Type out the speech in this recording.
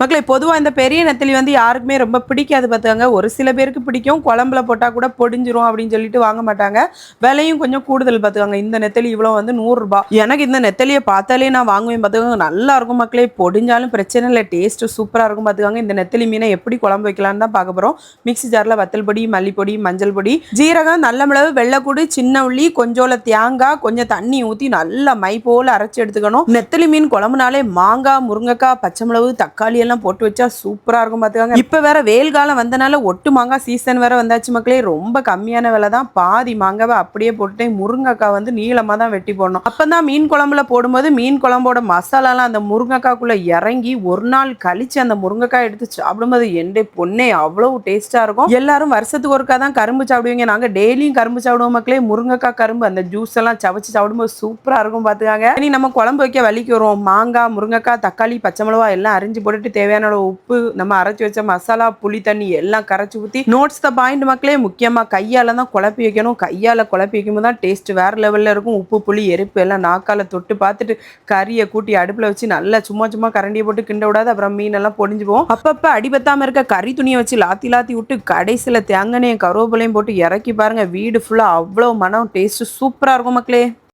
மக்களே பொதுவா இந்த பெரிய நெத்திலி வந்து யாருக்குமே ரொம்ப பிடிக்காது பார்த்துக்கங்க. ஒரு சில பேருக்கு பிடிக்கும். குழம்புல போட்டா கூட பொடிஞ்சிரும் அப்படின்னு சொல்லிட்டு வாங்க மாட்டாங்க. விலையும் கொஞ்சம் கூடுதல் பார்த்துக்கங்க. இந்த நெத்தலி இவ்வளோ வந்து ரூ. 100. எனக்கு இந்த நெத்தலிய பார்த்தாலே நான் வாங்குவேன் பார்த்துக்கங்க. நல்லா இருக்கும் மக்களே. பொடிஞ்சாலும் பிரச்சனை இல்ல. டேஸ்ட்டு சூப்பரா இருக்கும் பார்த்துக்கங்க. இந்த நெத்தலி மீனை எப்படி குழம்பு வைக்கலான்னு தான் பார்க்க போறோம். மிக்ஸி ஜார்ல வத்தல் பொடி, மல்லிப்பொடி, மஞ்சள் பொடி, ஜீரகம், நல்ல மிளகு, வெள்ளைக்கூடு, சின்ன உள்ளி, கொஞ்சோல தேங்காய், கொஞ்சம் தண்ணி ஊத்தி நல்லா மை போல அரைச்சு எடுத்துக்கணும். நெத்தலி மீன் குழம்புனாலே மாங்காய், முருங்கைக்காய், பச்சை மிளகு, தக்காளி எல்லாம் போட்டு வச்சா சூப்பரா இருக்கும் பாத்துக்கோங்க. இப்ப வேற வெயில் காலம் வந்தனால ஒட்டு மாங்காய் சீசன் வேற வந்தாச்சு மக்களே. ரொம்ப கம்மியான விலை தான். பாதி மாங்காவை அப்படியே போட்டு முருங்கைக்காய் வந்து நீளமா தான் வெட்டி போடணும். அப்பதான் மீன் குழம்புல போடும்போது மீன் குழம்போட மசாலாலாம் அந்த முருங்கைக்காய்க்குள்ள இறங்கி ஒரு நாள் கழிச்சு அந்த முருங்கைக்காய் எடுத்து சாப்பிடும்போது எண்டே பொண்ணே அவ்வளவு டேஸ்டா இருக்கும். எல்லாரும் வருஷத்துக்கு ஒருக்கா தான் கரும்பு சாப்பிடுவீங்க. நாங்க டெய்லியும் கரும்பு சாப்பிடுவோம் மக்களே. முருங்கைக்காய் கரும்பு அந்த ஜூஸ் எல்லாம் சவச்சு சாப்பிடும்போது சூப்பரா இருக்கும் பாத்துக்காங்க. இனி நம்ம குழம்பு வைக்க வலிக்கு வரும். மாங்காய், முருங்கைக்காய், தக்காளி, பச்சை மிளகா எல்லாம் அரிஞ்சு போட்டுட்டு தேவையான உப்பு, நம்ம அரைச்சி வச்ச மசாலா, புளி தண்ணி எல்லாம் கரைச்சி ஊற்றி நோட்ஸ் த பாயிண்ட் மக்களே. முக்கியமாக கையால் தான் குழப்பி வைக்கணும். கையால் குழப்பி வைக்கும்போது தான் டேஸ்ட் வேறு லெவலில் இருக்கும். உப்பு புளி எரிப்பு எல்லாம் நாக்கால் தொட்டு பார்த்துட்டு கறியை கூட்டி அடுப்பில் வச்சு நல்லா சும்மா கரண்டியை போட்டு கிண்ட விடாது. அப்புறம் மீனெல்லாம் பொடிஞ்சுவோம். அப்பப்போ அடிபத்தாமல் இருக்க கறி துணியை வச்சு லாத்தி விட்டு கடைசியில் தேங்காயும் கருவேப்பிலையும் போட்டு இறக்கி பாருங்க. வீடு ஃபுல்லாக அவ்வளோ மனம் டேஸ்ட் சூப்பராக இருக்கும் மக்களே.